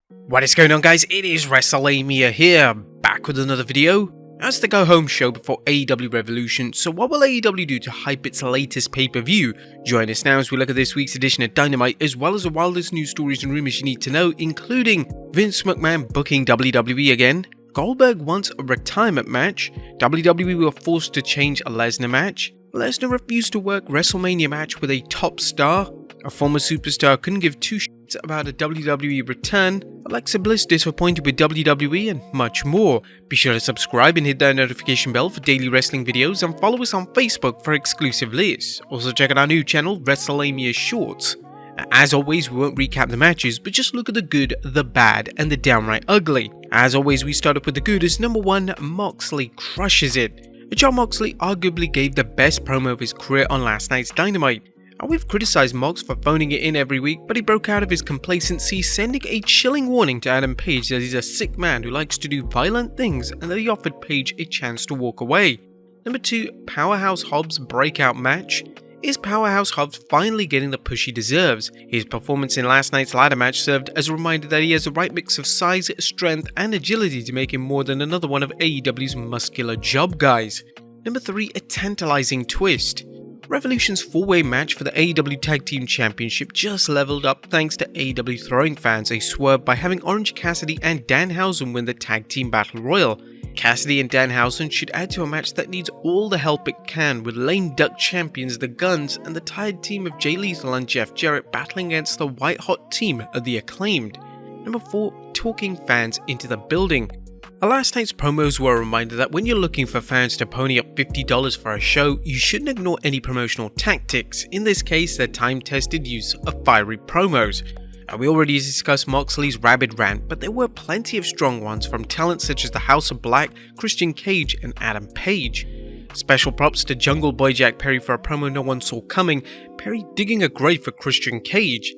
What is going on, guys? It is Wrestlelamia here, back with another video. As the go-home show before AEW Revolution, so what will AEW do to hype its latest pay-per-view? Join us now as we look at this week's edition of Dynamite, as well as the wildest news stories and rumors you need to know, including Vince McMahon booking WWE again, Goldberg wants a retirement match, WWE were forced to change a Lesnar match, Lesnar refused to work WrestleMania match with a top star, a former superstar couldn't give two shits about a WWE return, Alexa Bliss disappointed with WWE, and much more. Be sure to subscribe and hit that notification bell for daily wrestling videos, and follow us on Facebook for exclusive lists. Also check out our new channel, Wrestlelamia Shorts. As always, we won't recap the matches, but just look at the good, the bad, and the downright ugly. As always, we start off with the good as number 1, Moxley crushes it. Jon Moxley arguably gave the best promo of his career on last night's Dynamite. And we've criticised Mox for phoning it in every week, but he broke out of his complacency, sending a chilling warning to Adam Page that he's a sick man who likes to do violent things, and that he offered Page a chance to walk away. Number 2, Powerhouse Hobbs breakout match. Is Powerhouse Hobbs finally getting the push he deserves? His performance in last night's ladder match served as a reminder that he has the right mix of size, strength, and agility to make him more than another one of AEW's muscular job guys. Number 3, a tantalizing twist. Revolution's 4-way match for the AEW Tag Team Championship just leveled up thanks to AEW throwing fans a swerve by having Orange Cassidy and Danhausen win the Tag Team Battle Royal. Cassidy and Danhausen should add to a match that needs all the help it can, with lame duck champions The Guns and the tired team of Jay Lethal and Jeff Jarrett battling against the white hot team of The Acclaimed. Number 4, talking fans into the building. Last night's promos were a reminder that when you're looking for fans to pony up $50 for a show, you shouldn't ignore any promotional tactics, in this case the time-tested use of fiery promos. We already discussed Moxley's rabid rant, but there were plenty of strong ones from talent such as the House of Black, Christian Cage, and Adam Page. Special props to Jungle Boy Jack Perry for a promo no one saw coming, Perry digging a grave for Christian Cage.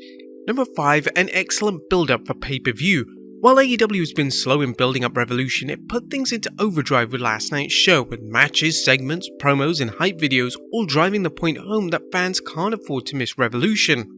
Number 5, an excellent build-up for pay-per-view. While AEW has been slow in building up Revolution, it put things into overdrive with last night's show, with matches, segments, promos, and hype videos all driving the point home that fans can't afford to miss Revolution.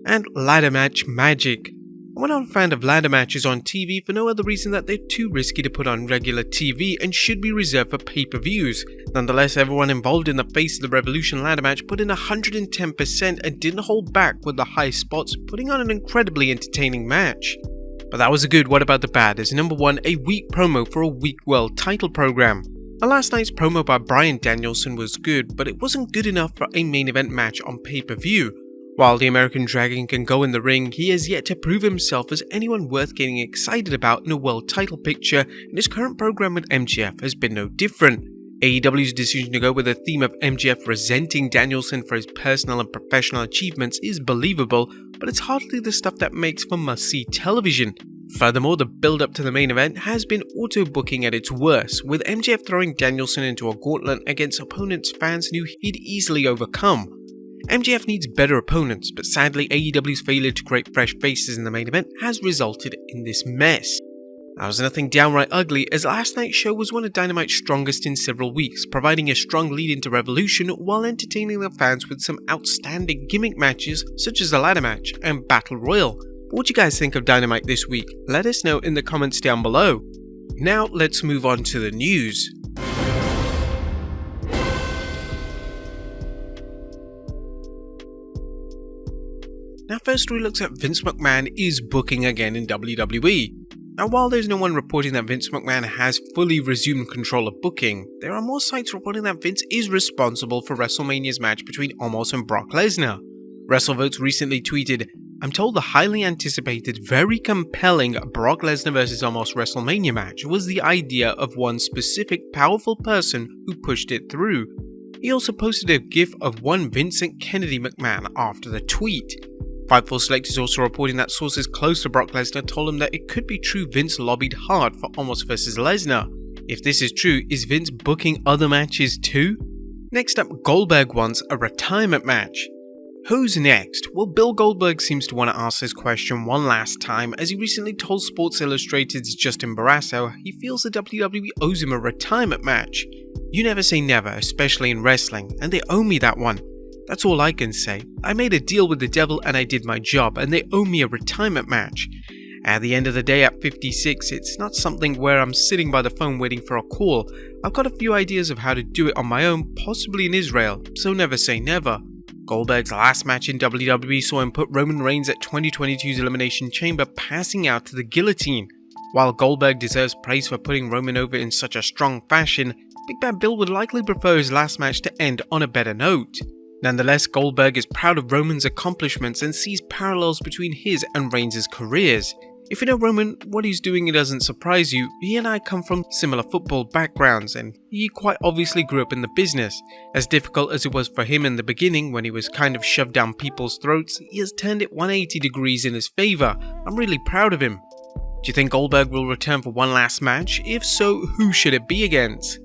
And ladder match magic. We're not a fan of ladder matches on TV for no other reason that they're too risky to put on regular TV and should be reserved for pay-per-views. Nonetheless, everyone involved in the face of the Revolution ladder match put in 110% and didn't hold back with the high spots, putting on an incredibly entertaining match. But that was the good. What about the bad? As number 1, a weak promo for a weak world title program. Last night's promo by Bryan Danielson was good, but it wasn't good enough for a main event match on pay-per-view. While the American Dragon can go in the ring, he has yet to prove himself as anyone worth getting excited about in a world title picture, and his current program with MJF has been no different. AEW's decision to go with a theme of MJF resenting Danielson for his personal and professional achievements is believable, but it's hardly the stuff that makes for must-see television. Furthermore, the build-up to the main event has been auto-booking at its worst, with MJF throwing Danielson into a gauntlet against opponents fans knew he'd easily overcome. MJF needs better opponents, but sadly AEW's failure to create fresh faces in the main event has resulted in this mess. That was nothing downright ugly, as last night's show was one of Dynamite's strongest in several weeks, providing a strong lead into Revolution while entertaining the fans with some outstanding gimmick matches such as the ladder match and Battle Royal. But what do you guys think of Dynamite this week? Let us know in the comments down below. Now let's move on to the news. Now first story looks at Vince McMahon is booking again in WWE. Now while there's no one reporting that Vince McMahon has fully resumed control of booking, there are more sites reporting that Vince is responsible for WrestleMania's match between Omos and Brock Lesnar. WrestleVotes recently tweeted, "I'm told the highly anticipated, very compelling Brock Lesnar vs Omos WrestleMania match was the idea of one specific powerful person who pushed it through." He also posted a gif of one Vincent Kennedy McMahon after the tweet. Fightful Select is also reporting that sources close to Brock Lesnar told him that it could be true Vince lobbied hard for Omos vs Lesnar. If this is true, is Vince booking other matches too? Next up, Goldberg wants a retirement match. Who's next? Well, Bill Goldberg seems to want to ask this question one last time, as he recently told Sports Illustrated's Justin Barrasso he feels the WWE owes him a retirement match. You never say never, especially in wrestling, and they owe me that one. That's all I can say. I made a deal with the devil and I did my job, and they owe me a retirement match. At the end of the day, at 56, it's not something where I'm sitting by the phone waiting for a call. I've got a few ideas of how to do it on my own, possibly in Israel, so never say never. Goldberg's last match in WWE saw him put Roman Reigns at 2022's Elimination Chamber, passing out to the guillotine. While Goldberg deserves praise for putting Roman over in such a strong fashion, Big Bad Bill would likely prefer his last match to end on a better note. Nonetheless, Goldberg is proud of Roman's accomplishments and sees parallels between his and Reigns' careers. If you know Roman, what he's doing doesn't surprise you. He and I come from similar football backgrounds, and he quite obviously grew up in the business. As difficult as it was for him in the beginning when he was kind of shoved down people's throats, he has turned it 180 degrees in his favour. I'm really proud of him. Do you think Goldberg will return for one last match? If so, who should it be against?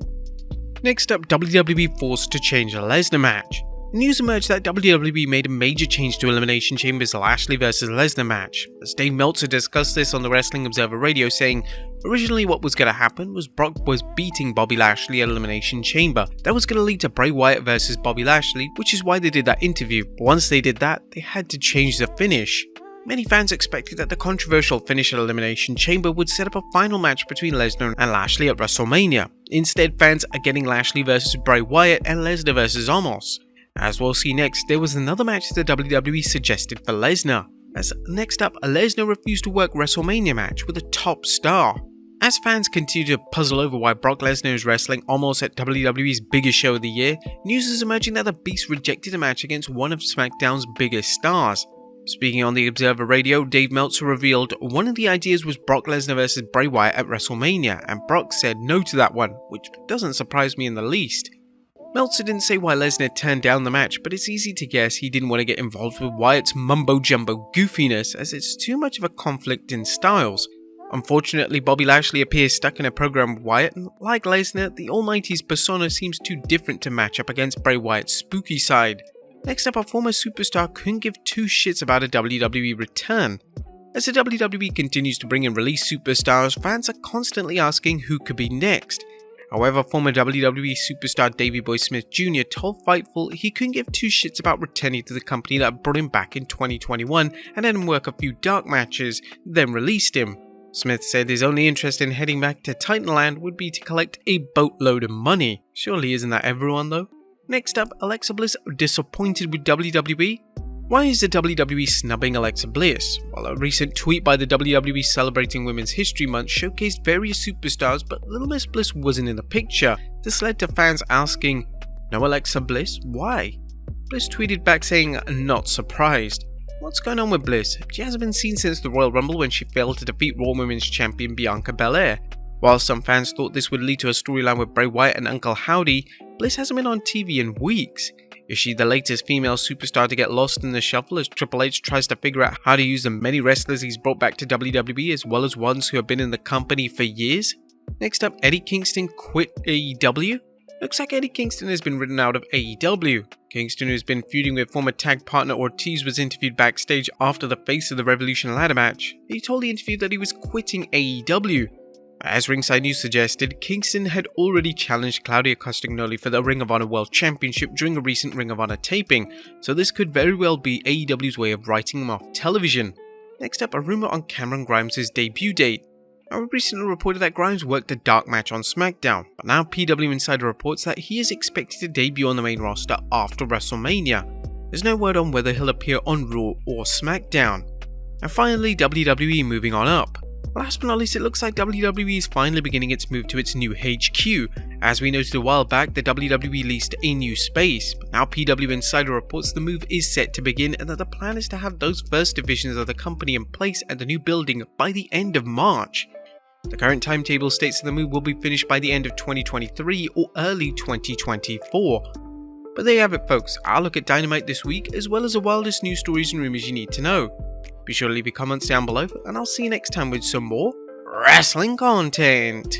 Next up, WWE forced to change a Lesnar match. News emerged that WWE made a major change to Elimination Chamber's Lashley vs Lesnar match, as Dave Meltzer discussed this on the Wrestling Observer Radio, saying, originally what was going to happen was Brock was beating Bobby Lashley at Elimination Chamber. That was going to lead to Bray Wyatt vs Bobby Lashley, which is why they did that interview, but once they did that, they had to change the finish. Many fans expected that the controversial finish at Elimination Chamber would set up a final match between Lesnar and Lashley at WrestleMania. Instead, fans are getting Lashley vs Bray Wyatt and Lesnar vs Omos. As we'll see next, there was another match that WWE suggested for Lesnar. As next up, Lesnar refused to work WrestleMania match with a top star. As fans continue to puzzle over why Brock Lesnar is wrestling Omos at WWE's biggest show of the year, news is emerging that the Beast rejected a match against one of SmackDown's biggest stars. Speaking on the Observer Radio, Dave Meltzer revealed one of the ideas was Brock Lesnar vs Bray Wyatt at WrestleMania, and Brock said no to that one, which doesn't surprise me in the least. Meltzer didn't say why Lesnar turned down the match, but it's easy to guess he didn't want to get involved with Wyatt's mumbo-jumbo goofiness, as it's too much of a conflict in styles. Unfortunately, Bobby Lashley appears stuck in a program with Wyatt, and like Lesnar, the Almighty's persona seems too different to match up against Bray Wyatt's spooky side. Next up, a former superstar couldn't give two shits about a WWE return. As the WWE continues to bring in release superstars, fans are constantly asking who could be next. However, former WWE superstar Davey Boy Smith Jr. told Fightful he couldn't give two shits about returning to the company that brought him back in 2021 and let him work a few dark matches, then released him. Smith said his only interest in heading back to Titanland would be to collect a boatload of money. Surely isn't that everyone though? Next up, Alexa Bliss disappointed with WWE? Why is the WWE snubbing Alexa Bliss? Well, a recent tweet by the WWE celebrating Women's History Month showcased various superstars, but Little Miss Bliss wasn't in the picture. This led to fans asking, "No Alexa Bliss? Why?" Bliss tweeted back saying, "Not surprised." What's going on with Bliss? She hasn't been seen since the Royal Rumble when she failed to defeat Raw Women's Champion Bianca Belair. While some fans thought this would lead to a storyline with Bray Wyatt and Uncle Howdy, Bliss hasn't been on TV in weeks. Is she the latest female superstar to get lost in the shuffle as Triple H tries to figure out how to use the many wrestlers he's brought back to WWE as well as ones who have been in the company for years? Next up, Eddie Kingston quit AEW? Looks like Eddie Kingston has been written out of AEW. Kingston, who's been feuding with former tag partner Ortiz, was interviewed backstage after the Face of the Revolution ladder match. He told the interview that he was quitting AEW. As Ringside News suggested, Kingston had already challenged Claudia Castagnoli for the Ring of Honor World Championship during a recent Ring of Honor taping, so this could very well be AEW's way of writing him off television. Next up, a rumour on Cameron Grimes' debut date. Now, recently reported that Grimes worked a dark match on SmackDown, but now PW Insider reports that he is expected to debut on the main roster after WrestleMania. There's no word on whether he'll appear on Raw or SmackDown. And finally, WWE Moving On Up. Last but not least, it looks like WWE is finally beginning its move to its new HQ. As we noted a while back, the WWE leased a new space, but now PW Insider reports the move is set to begin and that the plan is to have those first divisions of the company in place at the new building by the end of March. The current timetable states that the move will be finished by the end of 2023 or early 2024. But there you have it folks, I'll look at Dynamite this week as well as the wildest news stories and rumours you need to know. Be sure to leave your comments down below and I'll see you next time with some more wrestling content.